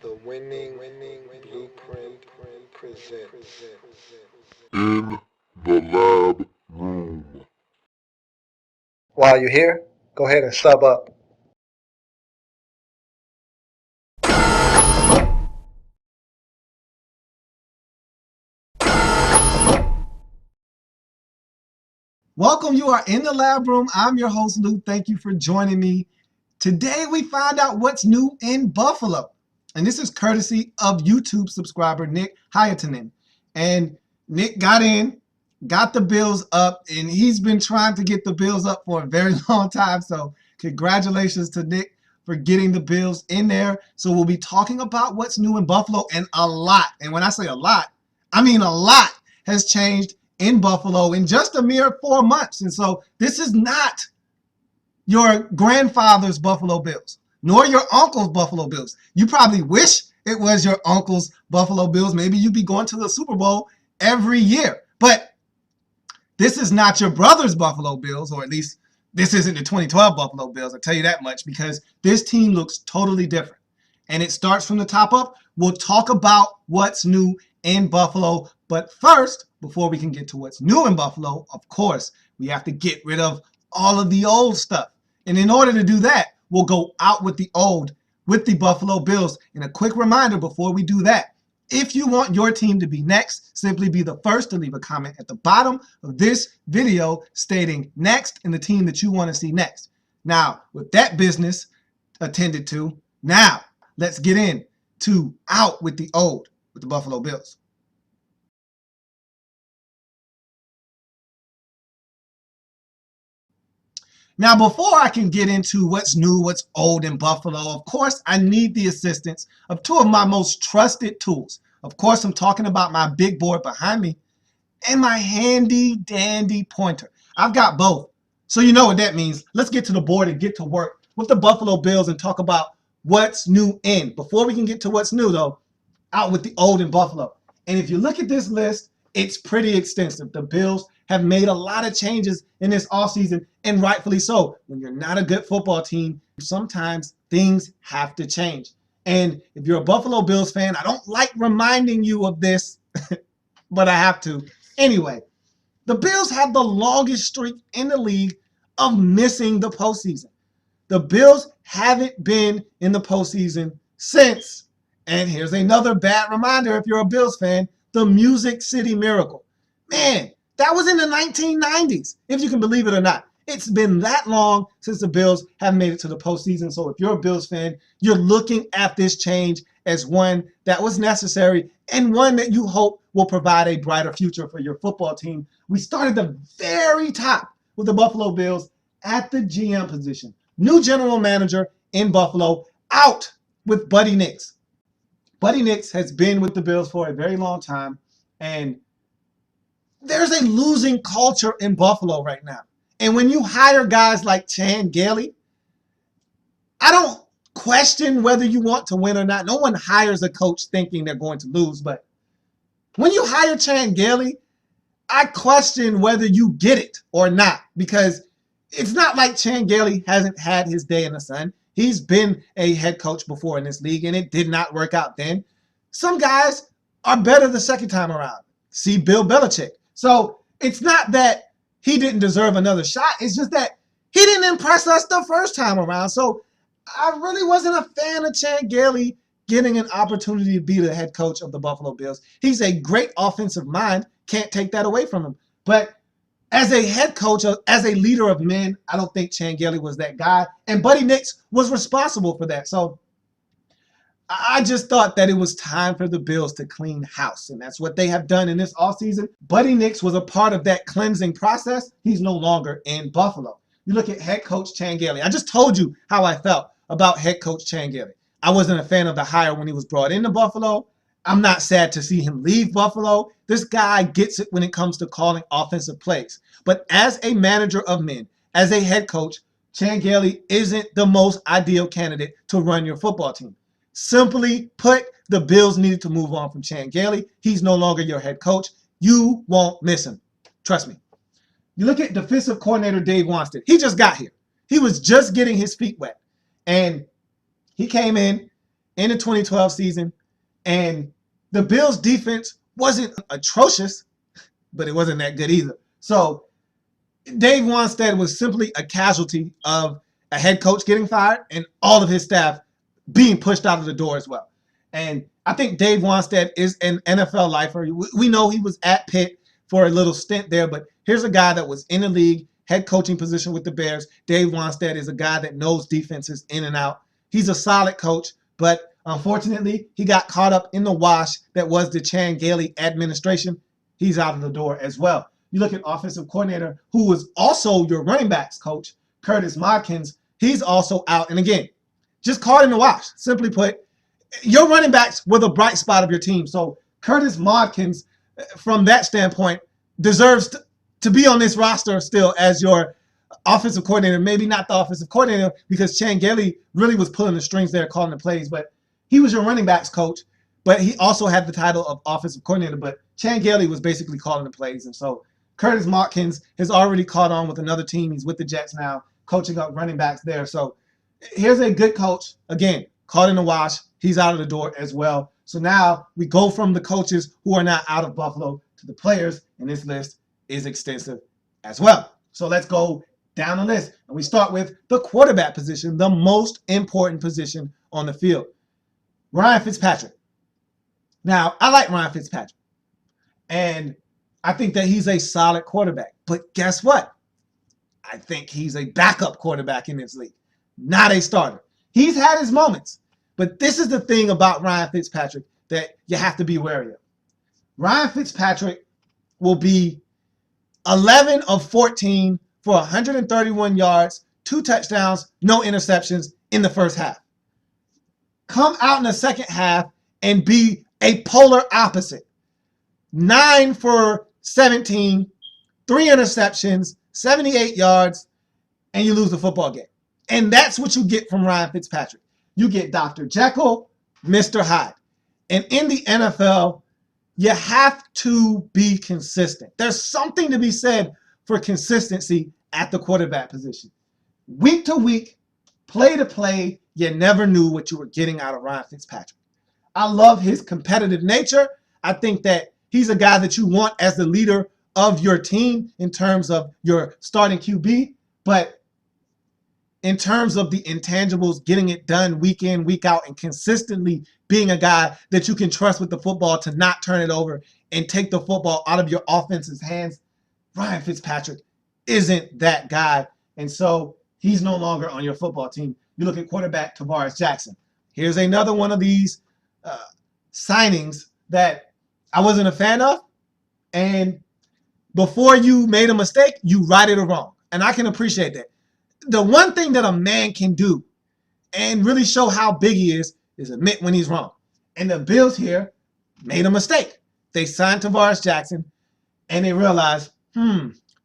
The winning blueprint presents. In the lab room. While you're here, go ahead and sub up. Welcome. You are in the lab room. I'm your host, Lou. Thank you for joining me. Today, we find out what's new in Buffalo. And this is courtesy of YouTube subscriber Nick Hyatanen. And Nick got the Bills up, and he's been trying to get the Bills up for a very long time. So congratulations to Nick for getting the Bills in there. So we'll be talking about what's new in Buffalo, and a lot. And when I say a lot, I mean a lot has changed in Buffalo in just a mere 4 months. And so this is not your grandfather's Buffalo Bills, nor your uncle's Buffalo Bills. You probably wish it was your uncle's Buffalo Bills. Maybe you'd be going to the Super Bowl every year. But this is not your brother's Buffalo Bills, or at least this isn't the 2012 Buffalo Bills. I'll tell you that much, because this team looks totally different. And it starts from the top up. We'll talk about what's new in Buffalo. But first, before we can get to what's new in Buffalo, of course, we have to get rid of all of the old stuff. And in order to do that, we'll go out with the old, with the Buffalo Bills. And a quick reminder before we do that, if you want your team to be next, simply be the first to leave a comment at the bottom of this video stating next and the team that you want to see next. Now, with that business attended to, now let's get in to out with the old with the Buffalo Bills. Now, before I can get into what's new, what's old in Buffalo, of course, I need the assistance of two of my most trusted tools. Of course, I'm talking about my big board behind me and my handy dandy pointer. I've got both. So you know what that means. Let's get to the board and get to work with the Buffalo Bills and talk about what's new in. Before we can get to what's new, though, out with the old in Buffalo. And if you look at this list, it's pretty extensive. The Bills have made a lot of changes in this offseason, and rightfully so. When you're not a good football team, sometimes things have to change. And if you're a Buffalo Bills fan, I don't like reminding you of this, but I have to. Anyway, the Bills have the longest streak in the league of missing the postseason. The Bills haven't been in the postseason since, and here's another bad reminder if you're a Bills fan, the Music City Miracle. Man, that was in the 1990s, if you can believe it or not. It's been that long since the Bills have made it to the postseason. So if you're a Bills fan, you're looking at this change as one that was necessary and one that you hope will provide a brighter future for your football team. We started the very top with the Buffalo Bills at the GM position. New general manager in Buffalo, out with Buddy Nix. Buddy Nix has been with the Bills for a very long time, and there's a losing culture in Buffalo right now. And when you hire guys like Chan Gailey, I don't question whether you want to win or not. No one hires a coach thinking they're going to lose. But when you hire Chan Gailey, I question whether you get it or not, because it's not like Chan Gailey hasn't had his day in the sun. He's been a head coach before in this league, and it did not work out then. Some guys are better the second time around. See Bill Belichick. So it's not that he didn't deserve another shot. It's just that he didn't impress us the first time around. So I really wasn't a fan of Chan Gailey getting an opportunity to be the head coach of the Buffalo Bills. He's a great offensive mind. Can't take that away from him. But as a head coach, as a leader of men, I don't think Chan Gailey was that guy. And Buddy Nix was responsible for that. So I just thought that it was time for the Bills to clean house. And that's what they have done in this offseason. Buddy Nix was a part of that cleansing process. He's no longer in Buffalo. You look at head coach Chan Gailey. I just told you how I felt about head coach Chan Gailey. I wasn't a fan of the hire when he was brought into Buffalo. I'm not sad to see him leave Buffalo. This guy gets it when it comes to calling offensive plays. But as a manager of men, as a head coach, Chan Gailey isn't the most ideal candidate to run your football team. Simply put, the Bills needed to move on from Chan Gailey. He's no longer your head coach. You won't miss him. Trust me. You look at defensive coordinator Dave Wannstedt. He just got here. He was just getting his feet wet. And he came in. in the 2012 season, and the Bills' defense wasn't atrocious, but it wasn't that good either. So Dave Wanstead was simply a casualty of a head coach getting fired and all of his staff being pushed out of the door as well. And I think Dave Wanstead is an NFL lifer. We know he was at Pitt for a little stint there, but here's a guy that was in the league, head coaching position with the Bears. Dave Wanstead is a guy that knows defenses in and out. He's a solid coach, but unfortunately, he got caught up in the wash that was the Chan Gailey administration. He's out of the door as well. You look at offensive coordinator, who was also your running backs coach, Curtis Modkins. He's also out. And again, just caught in the wash. Simply put, your running backs were the bright spot of your team. So Curtis Modkins, from that standpoint, deserves to be on this roster still as your offensive coordinator. Maybe not the offensive coordinator because Chan Gailey really was pulling the strings there, calling the plays. But he was your running backs coach. But he also had the title of offensive coordinator. But Chan Gailey was basically calling the plays. And so Curtis Modkins has already caught on with another team. He's with the Jets now, coaching up running backs there. So here's a good coach. Again, caught in the wash. He's out of the door as well. So now we go from the coaches who are now out of Buffalo to the players, and this list is extensive as well. So let's go down the list. And we start with the quarterback position, the most important position on the field. Ryan Fitzpatrick. Now, I like Ryan Fitzpatrick. And I think that he's a solid quarterback. But guess what? I think he's a backup quarterback in this league, not a starter. He's had his moments. But this is the thing about Ryan Fitzpatrick that you have to be wary of. Ryan Fitzpatrick will be 11 of 14 for 131 yards, 2 touchdowns, no interceptions in the first half. Come out in the second half and be a polar opposite. 9 for 17, 3 interceptions, 78 yards, and you lose the football game. And that's what you get from Ryan Fitzpatrick. You get Dr. Jekyll, Mr. Hyde. And in the NFL, you have to be consistent. There's something to be said for consistency at the quarterback position. Week to week, play to play, you never knew what you were getting out of Ryan Fitzpatrick. I love his competitive nature. I think that he's a guy that you want as the leader of your team in terms of your starting QB. But in terms of the intangibles, getting it done week in, week out, and consistently being a guy that you can trust with the football to not turn it over and take the football out of your offense's hands, Ryan Fitzpatrick isn't that guy. And so he's no longer on your football team. You look at quarterback Tavares Jackson. Here's another one of these signings that I wasn't a fan of. And before you made a mistake, you righted it wrong. And I can appreciate that. The one thing that a man can do and really show how big he is admit when he's wrong. And the Bills here made a mistake. They signed Tavares Jackson and they realized,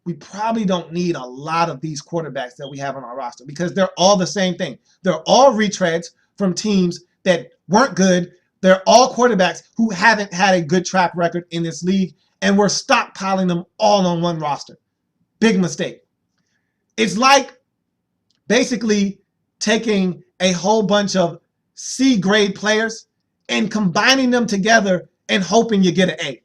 we probably don't need a lot of these quarterbacks that we have on our roster because they're all the same thing. They're all retreads from teams that weren't good. They're all quarterbacks who haven't had a good track record in this league, and we're stockpiling them all on one roster. Big mistake. It's like basically taking a whole bunch of C-grade players and combining them together and hoping you get an A.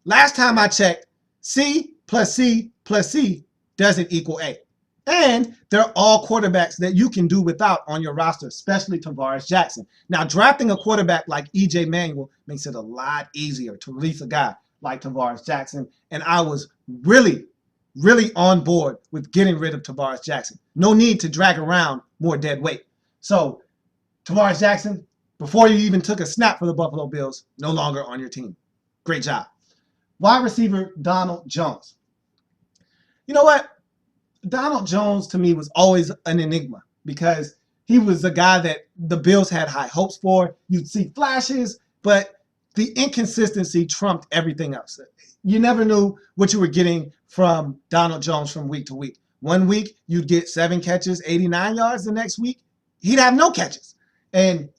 Last time I checked, C plus C plus C doesn't equal A. And they're all quarterbacks that you can do without on your roster, especially Tavares Jackson. Now, drafting a quarterback like E.J. Manuel makes it a lot easier to release a guy like Tavares Jackson. And I was really on board with getting rid of Tavares Jackson. No need to drag around more dead weight. So, Tavares Jackson, before you even took a snap for the Buffalo Bills, no longer on your team. Great job. Wide receiver Donald Jones. You know what? Donald Jones to me was always an enigma because he was a guy that the Bills had high hopes for. You'd see flashes, but the inconsistency trumped everything else. You never knew what you were getting from Donald Jones from week to week. One week, you'd get 7 catches, 89 yards. The next week, he'd have no catches. And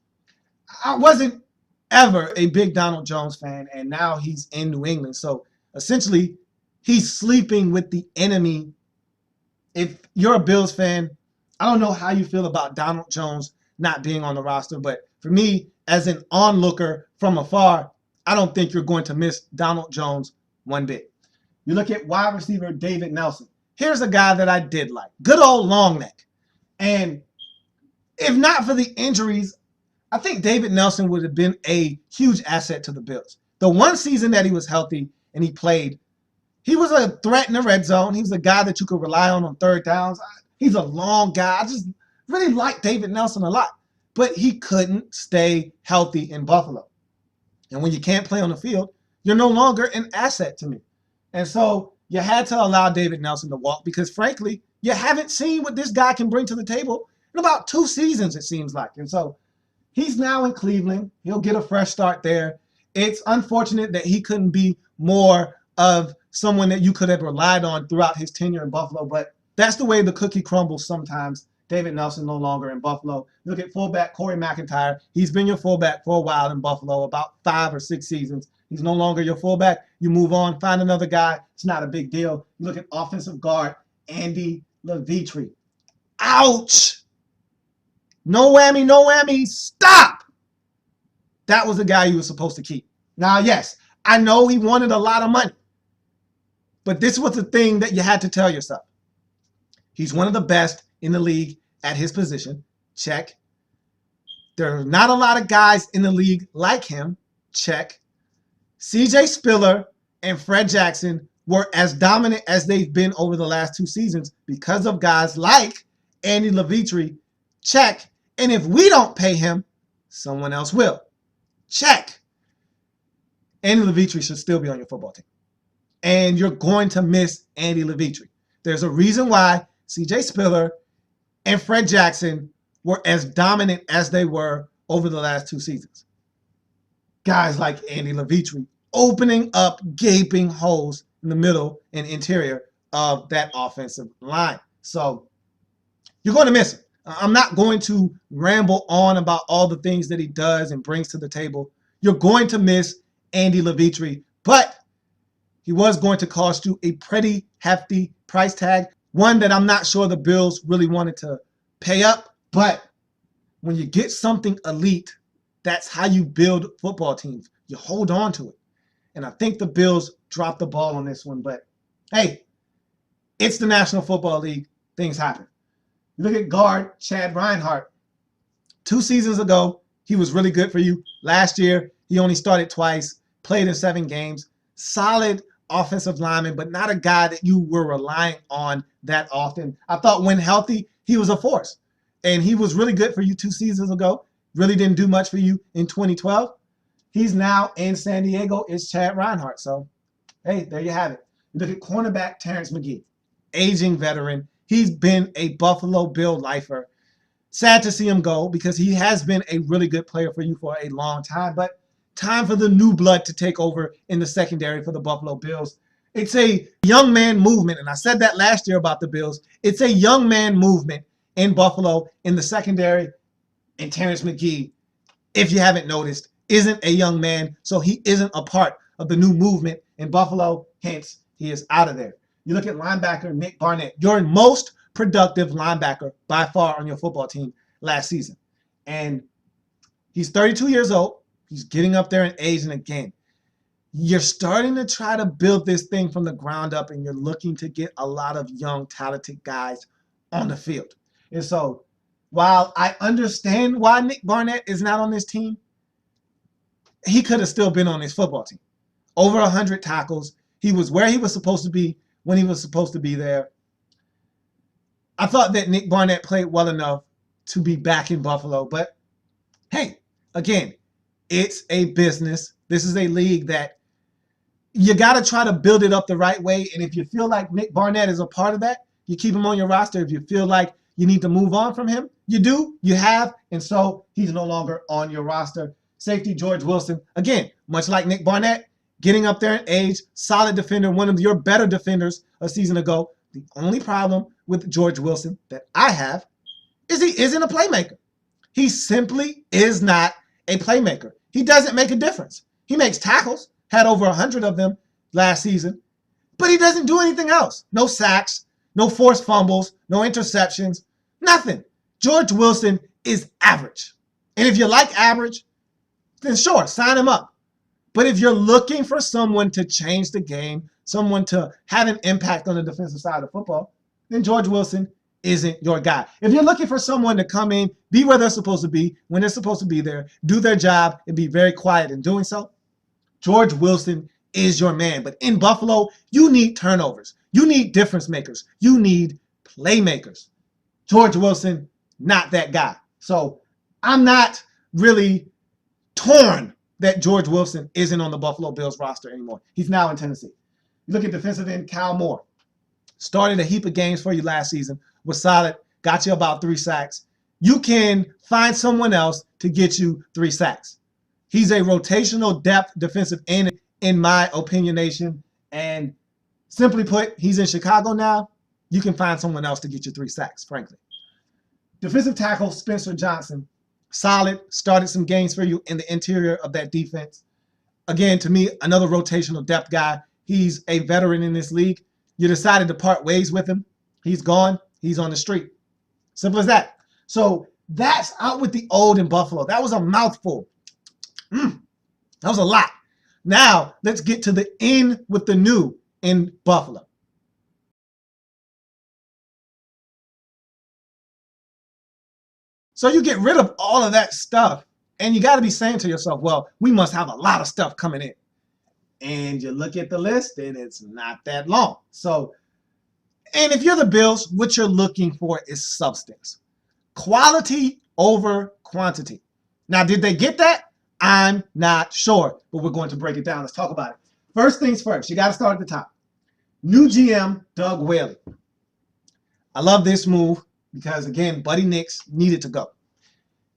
I wasn't ever a big Donald Jones fan, and now he's in New England. So essentially, he's sleeping with the enemy. If you're a Bills fan, I don't know how you feel about Donald Jones not being on the roster, but For me, as an onlooker from afar, I don't think you're going to miss Donald Jones one bit. You look at wide receiver David Nelson. Here's a guy that I did like. Good old long neck. And if not for the injuries, I think David Nelson would have been a huge asset to the Bills. The one season that he was healthy and he played, he was a threat in the red zone. He was a guy that you could rely on third downs. He's a long guy. I just really like David Nelson a lot. But he couldn't stay healthy in Buffalo. And when you can't play on the field, you're no longer an asset to me. And so you had to allow David Nelson to walk because, frankly, you haven't seen what this guy can bring to the table in about 2 seasons, it seems like. And so he's now in Cleveland. He'll get a fresh start there. It's unfortunate that he couldn't be more of someone that you could have relied on throughout his tenure in Buffalo, but that's the way the cookie crumbles sometimes. David Nelson no longer in Buffalo. Look at fullback Corey McIntyre. He's been your fullback for a while in Buffalo, about 5 or 6 seasons. He's no longer your fullback. You move on, find another guy. It's not a big deal. You look at offensive guard Andy Levitre. Ouch! No whammy, no whammy. Stop! That was the guy you were supposed to keep. Now, yes, I know he wanted a lot of money, but this was the thing that you had to tell yourself. He's one of the best in the league at his position. Check. There are not a lot of guys in the league like him. Check. CJ Spiller and Fred Jackson were as dominant as they've been over the last 2 seasons because of guys like Andy Levitre. Check. And if we don't pay him, someone else will. Check. Andy Levitre should still be on your football team. And you're going to miss Andy Levitre. There's a reason why CJ Spiller and Fred Jackson were as dominant as they were over the last 2 seasons. Guys like Andy Levitre opening up gaping holes in the middle and interior of that offensive line. So you're going to miss him. I'm not going to ramble on about all the things that he does and brings to the table. You're going to miss Andy Levitre, but he was going to cost you a pretty hefty price tag, one that I'm not sure the Bills really wanted to pay up. But when you get something elite, that's how you build football teams. You hold on to it. And I think the Bills dropped the ball on this one. But, hey, it's the National Football League. Things happen. You look at guard Chad Reinhardt. 2 seasons ago, he was really good for you. Last year, he only started twice, played in 7 games. Solid offensive lineman, but not a guy that you were relying on that often. I thought when healthy, he was a force. And he was really good for you 2 seasons ago. Really didn't do much for you in 2012. He's now in San Diego. It's Chad Reinhardt. So, hey, there you have it. You look at cornerback Terrence McGee, aging veteran. He's been a Buffalo Bill lifer. Sad to see him go because he has been a really good player for you for a long time. But time for the new blood to take over in the secondary for the Buffalo Bills. It's a young man movement, and I said that last year about the Bills. It's a young man movement in Buffalo in the secondary, and Terrence McGee, if you haven't noticed, isn't a young man, so he isn't a part of the new movement in Buffalo. Hence, he is out of there. You look at linebacker Nick Barnett, your most productive linebacker by far on your football team last season. And he's 32 years old. He's getting up there in age, and again, you're starting to try to build this thing from the ground up, and you're looking to get a lot of young, talented guys on the field. And so while I understand why Nick Barnett is not on this team, he could have still been on his football team. Over 100 tackles. He was where he was supposed to be when he was supposed to be there. I thought that Nick Barnett played well enough to be back in Buffalo, but hey, again, it's a business. This is a league that you got to try to build it up the right way. And if you feel like Nick Barnett is a part of that, you keep him on your roster. If you feel like you need to move on from him, you do, you have, and so he's no longer on your roster. Safety George Wilson, again, much like Nick Barnett, getting up there in age, solid defender, one of your better defenders a season ago. The only problem with George Wilson that I have is he isn't a playmaker. He simply is not a playmaker. He doesn't make a difference. He makes tackles, had over 100 of them last season, but he doesn't do anything else. No sacks, no forced fumbles, no interceptions, nothing. George Wilson is average. And if you like average, then sure, sign him up. But if you're looking for someone to change the game, someone to have an impact on the defensive side of football, then George Wilson isn't your guy. If you're looking for someone to come in, be where they're supposed to be, when they're supposed to be there, do their job, and be very quiet in doing so, George Wilson is your man. But in Buffalo, you need turnovers. You need difference makers. You need playmakers. George Wilson, not that guy. So I'm not really torn that George Wilson isn't on the Buffalo Bills roster anymore. He's now in Tennessee. You look at defensive end Kyle Moore. Started a heap of games for you last season. Was solid. Got you about 3 sacks. You can find someone else to get you 3 sacks. He's a rotational depth defensive end, in my opinionation. And simply put, he's in Chicago now. You can find someone else to get you 3 sacks, frankly. Defensive tackle Spencer Johnson. Solid. Started some games for you in the interior of that defense. Again, to me, another rotational depth guy. He's a veteran in this league. You decided to part ways with him. He's gone. He's on the street. Simple as that. So that's out with the old in Buffalo. That was a mouthful. That was a lot. Now, let's get to the in with the new in Buffalo. So you get rid of all of that stuff, and you got to be saying to yourself, well, we must have a lot of stuff coming in. And you look at the list, and it's not that long. So, and if you're the Bills, what you're looking for is substance. Quality over quantity. Now, did they get that? I'm not sure, but we're going to break it down. Let's talk about it. First things first, you got to start at the top. New GM, Doug Whaley. I love this move because, again, Buddy Nix needed to go.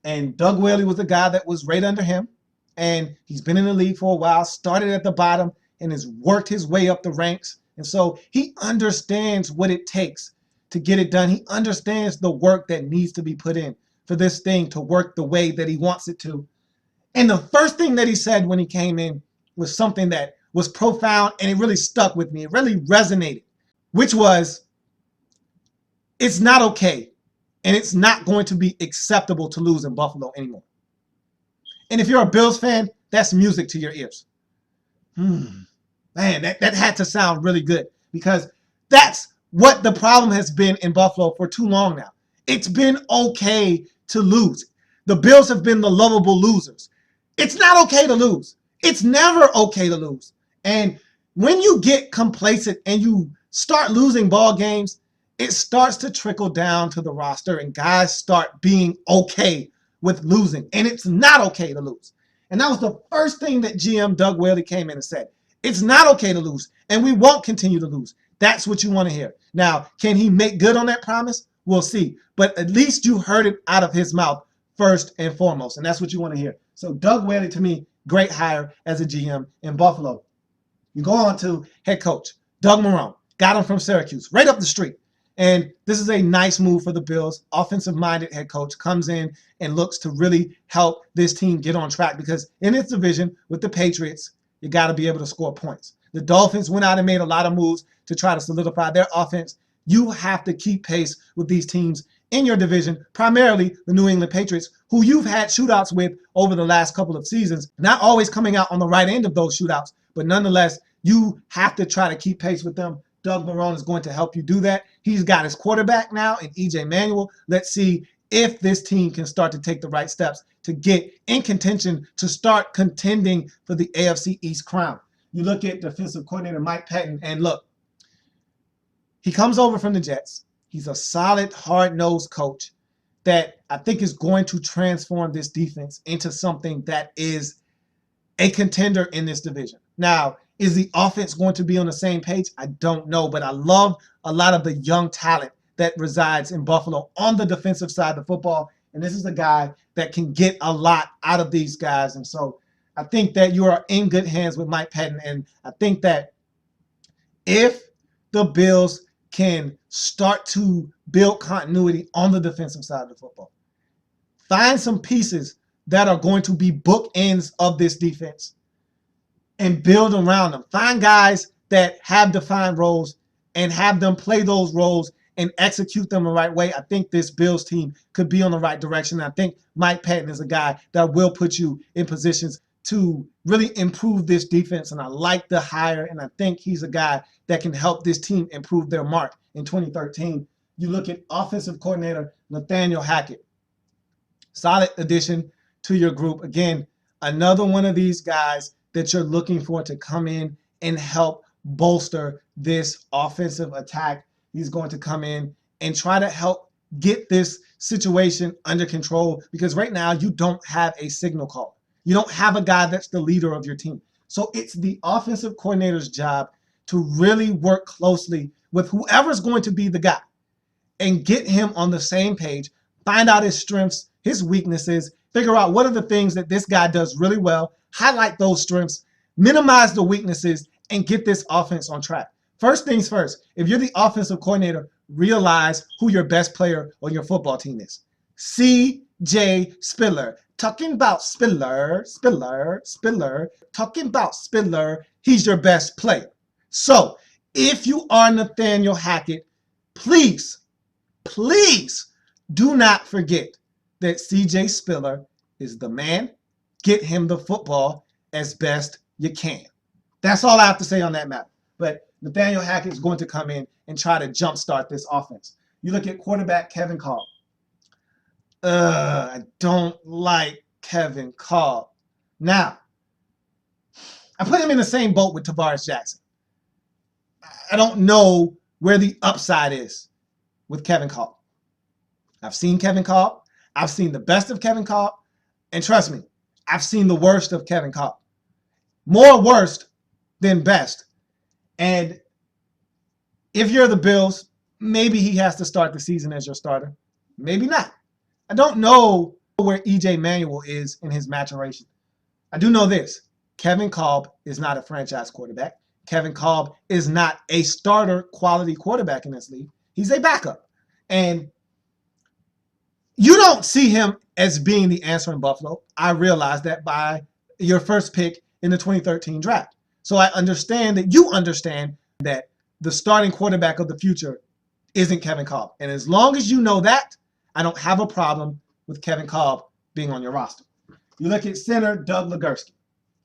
And Doug Whaley was the guy that was right under him. And he's been in the league for a while, started at the bottom, and has worked his way up the ranks. And so he understands what it takes to get it done. He understands the work that needs to be put in for this thing to work the way that he wants it to. And the first thing that he said when he came in was something that was profound, and it really stuck with me. It really resonated, which was, it's not okay, and it's not going to be acceptable to lose in Buffalo anymore. And if you're a Bills fan, that's music to your ears. Man, that had to sound really good, because that's what the problem has been in Buffalo for too long now. It's been okay to lose. The Bills have been the lovable losers. It's not okay to lose. It's never okay to lose. And when you get complacent and you start losing ball games, it starts to trickle down to the roster, and guys start being okay with losing. And it's not okay to lose. And that was the first thing that GM Doug Whaley came in and said. It's not okay to lose, and we won't continue to lose. That's what you want to hear. Now, can he make good on that promise? We'll see. But at least you heard it out of his mouth first and foremost, and that's what you want to hear. So Doug Whaley, to me, great hire as a GM in Buffalo. You go on to head coach, Doug Marrone. Got him from Syracuse, right up the street. And this is a nice move for the Bills. Offensive-minded head coach comes in and looks to really help this team get on track, because in its division with the Patriots, you got to be able to score points. The Dolphins went out and made a lot of moves to try to solidify their offense. You have to keep pace with these teams in your division, primarily the New England Patriots, who you've had shootouts with over the last couple of seasons, not always coming out on the right end of those shootouts, but nonetheless, you have to try to keep pace with them. Doug Marrone is going to help you do that. He's got his quarterback now in E.J. Manuel. Let's see if this team can start to take the right steps to get in contention, to start contending for the AFC East crown. You look at defensive coordinator Mike Pettin, and look, he comes over from the Jets. He's a solid, hard-nosed coach that I think is going to transform this defense into something that is a contender in this division. Now, is the offense going to be on the same page? I don't know, but I love a lot of the young talent that resides in Buffalo on the defensive side of the football, and this is a guy that can get a lot out of these guys. And so I think that you are in good hands with Mike Pettin, and I think that if the Bills can start to build continuity on the defensive side of the football, find some pieces that are going to be bookends of this defense, and build around them. Find guys that have defined roles and have them play those roles and execute them the right way, I think this Bills team could be on the right direction. I think Mike Patton is a guy that will put you in positions to really improve this defense. And I like the hire, and I think he's a guy that can help this team improve their mark in 2013. You look at offensive coordinator Nathaniel Hackett. Solid addition to your group. Again, another one of these guys that you're looking for to come in and help bolster this offensive attack. He's going to come in and try to help get this situation under control, because right now you don't have a signal caller. You don't have a guy that's the leader of your team. So it's the offensive coordinator's job to really work closely with whoever's going to be the guy and get him on the same page, find out his strengths, his weaknesses, figure out what are the things that this guy does really well, highlight those strengths, minimize the weaknesses, and get this offense on track. First things first, if you're the offensive coordinator, realize who your best player on your football team is. C.J. Spiller. Talking about Spiller, talking about Spiller, he's your best player. So if you are Nathaniel Hackett, please do not forget that C.J. Spiller is the man. Get him the football as best you can. That's all I have to say on that matter. But Nathaniel Hackett is going to come in and try to jumpstart this offense. You look at quarterback Kevin Kolb. I don't like Kevin Kolb. Now, I put him in the same boat with Tavares Jackson. I don't know where the upside is with Kevin Kolb. I've seen Kevin Kolb. I've seen the best of Kevin Kolb. And trust me, I've seen the worst of Kevin Kolb. More worst than best. And if you're the Bills, maybe he has to start the season as your starter. Maybe not. I don't know where E.J. Manuel is in his maturation. I do know this. Kevin Kolb is not a franchise quarterback. Kevin Kolb is not a starter quality quarterback in this league. He's a backup. And you don't see him as being the answer in Buffalo. I realized that by your first pick in the 2013 draft. So I understand that you understand that the starting quarterback of the future isn't Kevin Kolb. And as long as you know that, I don't have a problem with Kevin Kolb being on your roster. You look at center Doug Legursky.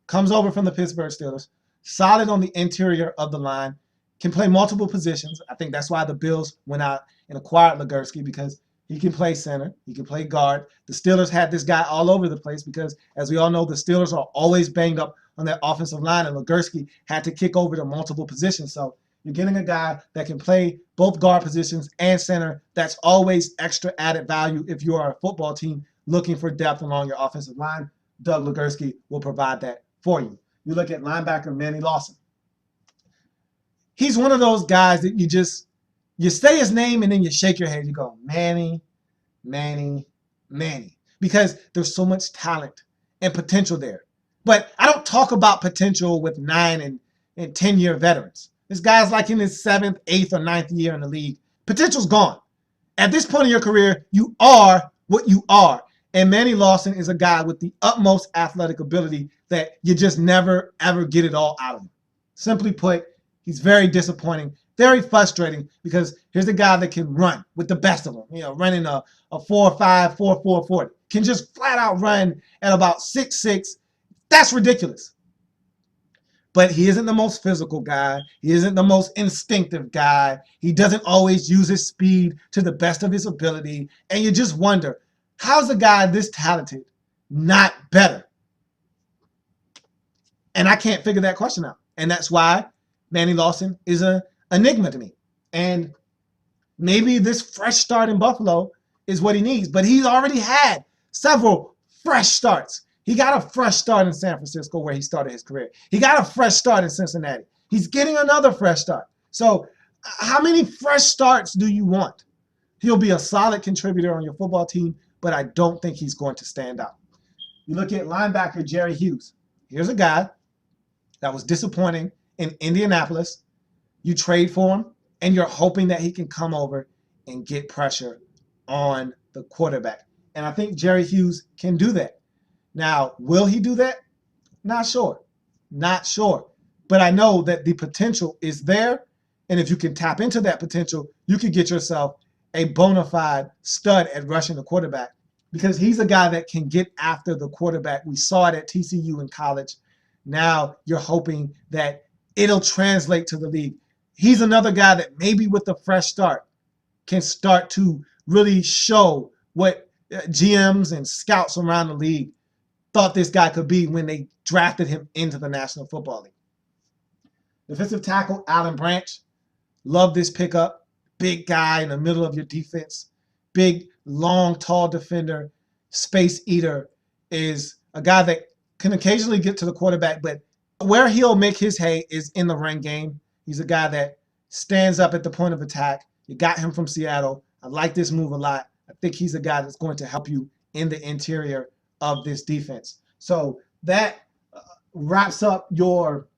Comes over from the Pittsburgh Steelers. Solid on the interior of the line. Can play multiple positions. I think that's why the Bills went out and acquired Legursky, because he can play center. He can play guard. The Steelers had this guy all over the place because, as we all know, the Steelers are always banged up on that offensive line, and Legursky had to kick over to multiple positions. So you're getting a guy that can play both guard positions and center. That's always extra added value if you are a football team looking for depth along your offensive line. Doug Legursky will provide that for you. You look at linebacker Manny Lawson. He's one of those guys that you say his name and then you shake your head. You go, Manny, because there's so much talent and potential there. But I don't talk about potential with 9 and 10-year veterans. This guy's like in his 7th, 8th, or 9th year in the league. Potential's gone. At this point in your career, you are what you are. And Manny Lawson is a guy with the utmost athletic ability that you just never, ever get it all out of him. Simply put, he's very disappointing, very frustrating, because here's a guy that can run with the best of them, running a 4.5, 4.4 40. Can just flat out run at about 6'6". That's ridiculous. But he isn't the most physical guy. He isn't the most instinctive guy. He doesn't always use his speed to the best of his ability. And you just wonder, how's a guy this talented not better? And I can't figure that question out. And that's why Manny Lawson is an enigma to me. And maybe this fresh start in Buffalo is what he needs. But he's already had several fresh starts. He got a fresh start in San Francisco where he started his career. He got a fresh start in Cincinnati. He's getting another fresh start. So how many fresh starts do you want? He'll be a solid contributor on your football team, but I don't think he's going to stand out. You look at linebacker Jerry Hughes. Here's a guy that was disappointing in Indianapolis. You trade for him, and you're hoping that he can come over and get pressure on the quarterback. And I think Jerry Hughes can do that. Now, will he do that? Not sure. But I know that the potential is there, And if you can tap into that potential, you could get yourself a bona fide stud at rushing the quarterback, because he's a guy that can get after the quarterback. We saw it at TCU in college. Now you're hoping that it'll translate to the league. He's another guy that maybe with a fresh start can start to really show what GMs and scouts around the league thought this guy could be when they drafted him into the National Football League. Defensive tackle Alan Branch. Love this pickup. Big guy in the middle of your defense. Big, long, tall defender. Space eater. Is a guy that can occasionally get to the quarterback, but where he'll make his hay is in the run game. He's a guy that stands up at the point of attack. You got him from Seattle. I like this move a lot. I think he's a guy that's going to help you in the interior of this defense. So that wraps up your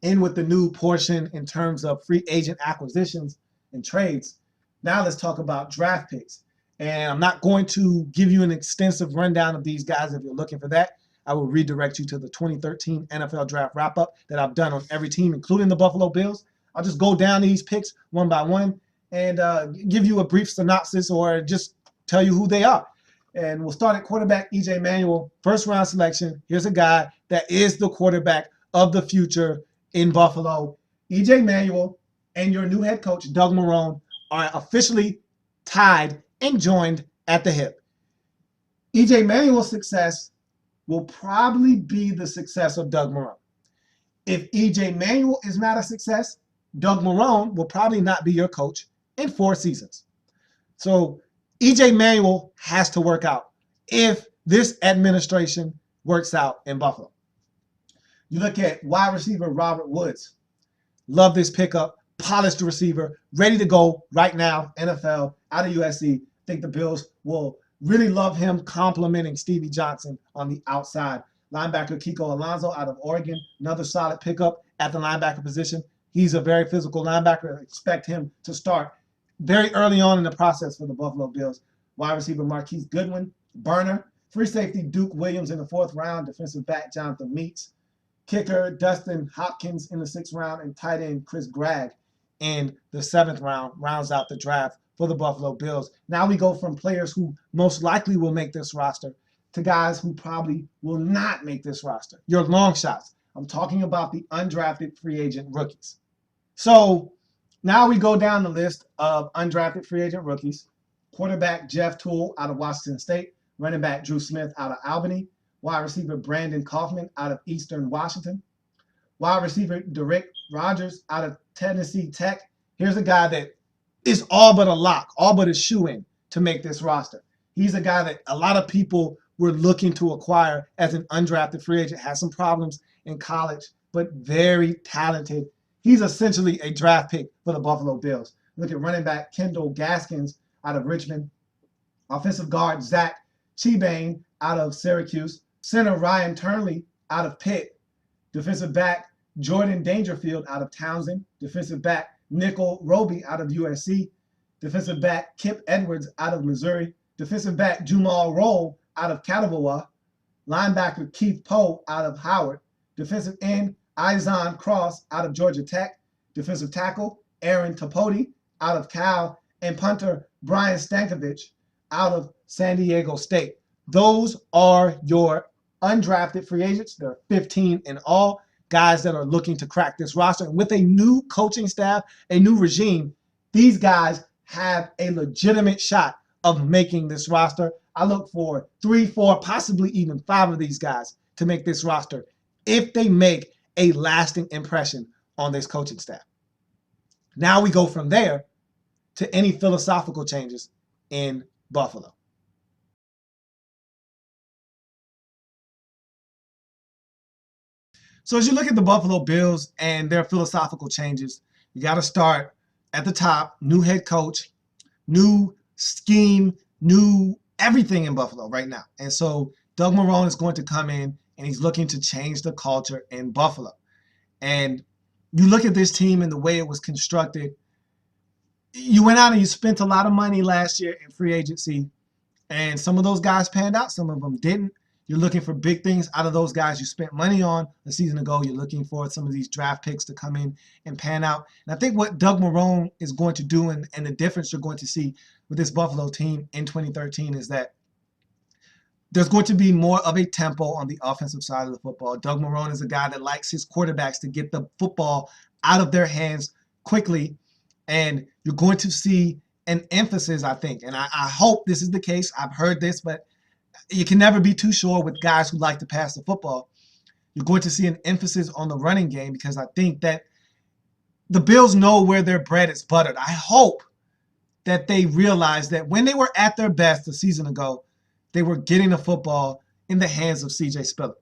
in with the new portion in terms of free agent acquisitions and trades. Now let's talk about draft picks. And I'm not going to give you an extensive rundown of these guys. If you're looking for that, I will redirect you to the 2013 NFL Draft Wrap-Up that I've done on every team, including the Buffalo Bills. I'll just go down these picks one by one and give you a brief synopsis or just tell you who they are. And we'll start at quarterback, E.J. Manuel, first-round selection. Here's a guy that is the quarterback of the future in Buffalo. E.J. Manuel and your new head coach, Doug Marrone, are officially tied and joined at the hip. E.J. Manuel's success will probably be the success of Doug Marrone. If E.J. Manuel is not a success, Doug Marrone will probably not be your coach in 4 seasons. So E.J. Manuel has to work out if this administration works out in Buffalo. You look at wide receiver Robert Woods. Love this pickup. Polished receiver, ready to go right now, NFL, out of USC. I think the Bills will really love him complimenting Stevie Johnson on the outside. Linebacker Kiko Alonso out of Oregon, another solid pickup at the linebacker position. He's a very physical linebacker. I expect him to start very early on in the process for the Buffalo Bills. Wide receiver Marquise Goodwin, burner. Free safety Duke Williams in the 4th round. Defensive back Jonathan Meats. Kicker Dustin Hopkins in the 6th round. And tight end Chris Gregg in the 7th round rounds out the draft for the Buffalo Bills. Now we go from players who most likely will make this roster to guys who probably will not make this roster. Your long shots. I'm talking about the undrafted free agent rookies. So now we go down the list of undrafted free agent rookies. Quarterback Jeff Toole out of Washington State. Running back Drew Smith out of Albany. Wide receiver Brandon Kaufman out of Eastern Washington. Wide receiver Derek Rogers out of Tennessee Tech. Here's a guy that is all but a lock, all but a shoe-in to make this roster. He's a guy that a lot of people were looking to acquire as an undrafted free agent. Had some problems in college, but very talented. He's essentially a draft pick for the Buffalo Bills. Look at running back Kendall Gaskins out of Richmond. Offensive guard Zach Chibane out of Syracuse. Center Ryan Turnley out of Pitt. Defensive back Jordan Dangerfield out of Townsend. Defensive back Nickel Roby out of USC. Defensive back Kip Edwards out of Missouri. Defensive back Jumal Roll out of Catawba. Linebacker Keith Poe out of Howard. Defensive end Izon Cross out of Georgia Tech. Defensive tackle Aaron Tapoti out of Cal. And punter Brian Stankovich out of San Diego State. Those are your undrafted free agents. There are 15 in all, guys that are looking to crack this roster. And with a new coaching staff, a new regime, these guys have a legitimate shot of making this roster. I look for 3, 4, possibly even 5 of these guys to make this roster if they make a lasting impression on this coaching staff. Now we go from there to any philosophical changes in Buffalo. So as you look at the Buffalo Bills and their philosophical changes, you got to start at the top. New head coach, new scheme, new everything in Buffalo right now. And so Doug Marrone is going to come in and he's looking to change the culture in Buffalo. And you look at this team and the way it was constructed. You went out and you spent a lot of money last year in free agency, and some of those guys panned out, some of them didn't. You're looking for big things out of those guys you spent money on a season ago. You're looking for some of these draft picks to come in and pan out. And I think what Doug Marrone is going to do, and the difference you're going to see with this Buffalo team in 2013, is that there's going to be more of a tempo on the offensive side of the football. Doug Marrone is a guy that likes his quarterbacks to get the football out of their hands quickly. And you're going to see an emphasis, I think. And I hope this is the case. I've heard this, but you can never be too sure with guys who like to pass the football. You're going to see an emphasis on the running game because I think that the Bills know where their bread is buttered. I hope that they realize that when they were at their best a season ago, they were getting the football in the hands of C.J. Spiller.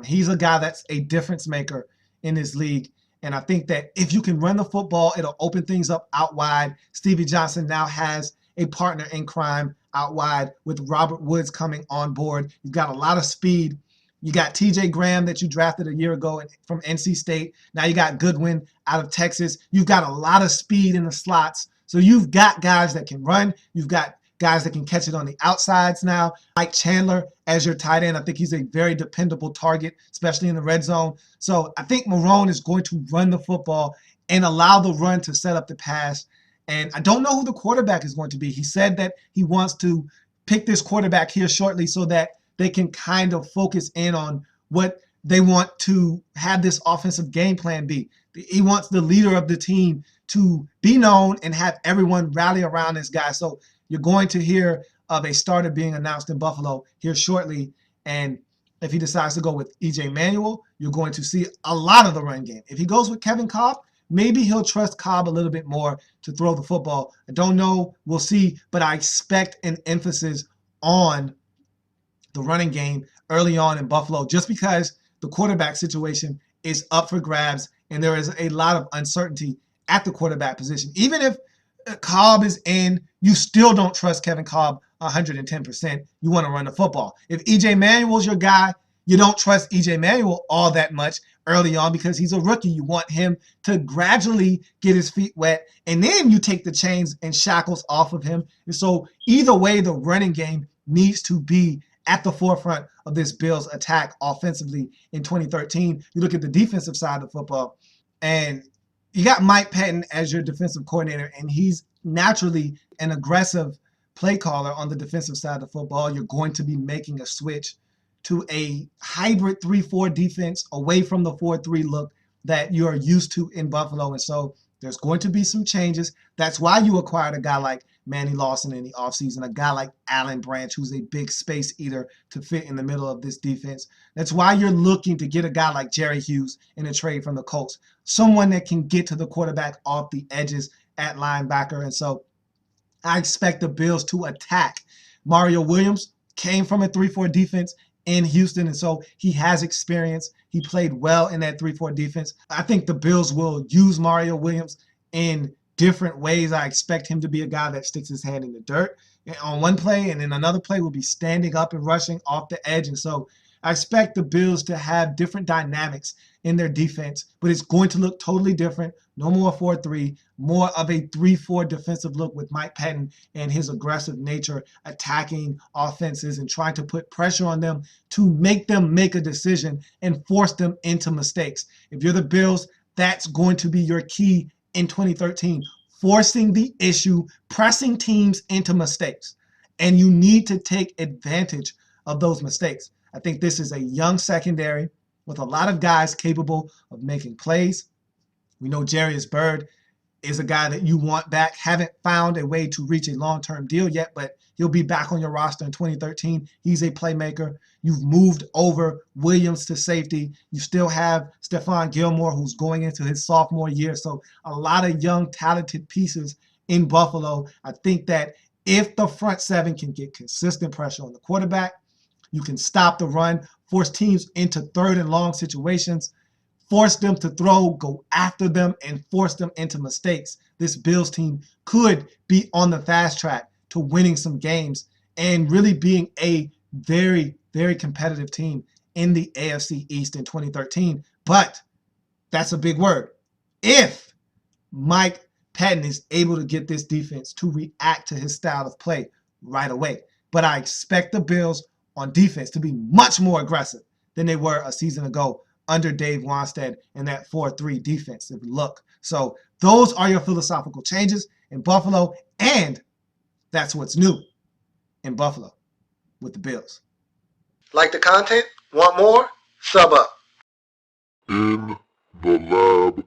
He's a guy that's a difference maker in this league. And I think that if you can run the football, it'll open things up out wide. Stevie Johnson now has a partner in crime out wide with Robert Woods coming on board. You've got a lot of speed. You got TJ Graham that you drafted a year ago from NC State. Now you got Goodwin out of Texas. You've got a lot of speed in the slots. So you've got guys that can run. You've got guys that can catch it on the outsides now. Mike Chandler as your tight end. I think he's a very dependable target, especially in the red zone. So I think Marrone is going to run the football and allow the run to set up the pass. And I don't know who the quarterback is going to be. He said that he wants to pick this quarterback here shortly so that they can kind of focus in on what they want to have this offensive game plan be. He wants the leader of the team to be known and have everyone rally around this guy. So you're going to hear of a starter being announced in Buffalo here shortly. And if he decides to go with E.J. Manuel, you're going to see a lot of the run game. If he goes with Kevin Kolb, maybe he'll trust Kolb a little bit more to throw the football. I don't know. We'll see. But I expect an emphasis on the running game early on in Buffalo just because the quarterback situation is up for grabs and there is a lot of uncertainty at the quarterback position. Even if Kolb is in, you still don't trust Kevin Kolb 110%. You want to run the football. If E.J. Manuel's your guy, you don't trust E.J. Manuel all that much early on because he's a rookie. You want him to gradually get his feet wet, and then you take the chains and shackles off of him. And so either way, the running game needs to be at the forefront of this Bills attack offensively in 2013. You look at the defensive side of football, and you got Mike Pettin as your defensive coordinator, and he's naturally an aggressive play caller on the defensive side of the football. You're going to be making a switch to a hybrid 3-4 defense away from the 4-3 look that you're used to in Buffalo. And so there's going to be some changes. That's why you acquired a guy like Manny Lawson in the offseason, a guy like Alan Branch, who's a big space eater to fit in the middle of this defense. That's why you're looking to get a guy like Jerry Hughes in a trade from the Colts, someone that can get to the quarterback off the edges at linebacker. And so I expect the Bills to attack. Mario Williams came from a 3-4 defense in Houston, and so he has experience. He played well in that 3-4 defense. I think the Bills will use Mario Williams in different ways. I expect him to be a guy that sticks his hand in the dirt on one play, and then another play will be standing up and rushing off the edge. And so I expect the Bills to have different dynamics in their defense, but it's going to look totally different. No more 4-3, more of a 3-4 defensive look with Mike Pettin and his aggressive nature attacking offenses and trying to put pressure on them to make them make a decision and force them into mistakes. If you're the Bills, that's going to be your key in 2013, forcing the issue, pressing teams into mistakes. And you need to take advantage of those mistakes. I think this is a young secondary with a lot of guys capable of making plays. We know Jarius Byrd is a guy that you want back. Haven't found a way to reach a long-term deal yet, but he'll be back on your roster in 2013. He's a playmaker. You've moved over Williams to safety. You still have Stephon Gilmore, who's going into his sophomore year. So a lot of young, talented pieces in Buffalo. I think that if the front seven can get consistent pressure on the quarterback, you can stop the run, force teams into third and long situations, force them to throw, go after them, and force them into mistakes. This Bills team could be on the fast track to winning some games and really being a very, very competitive team in the AFC East in 2013. But that's a big word. If Mike Pettin is able to get this defense to react to his style of play right away. But I expect the Bills on defense to be much more aggressive than they were a season ago under Dave Wanstead and that 4-3 defensive look. So those are your philosophical changes in Buffalo, and that's what's new in Buffalo with the Bills. Like the content? Want more? Sub up. In the lab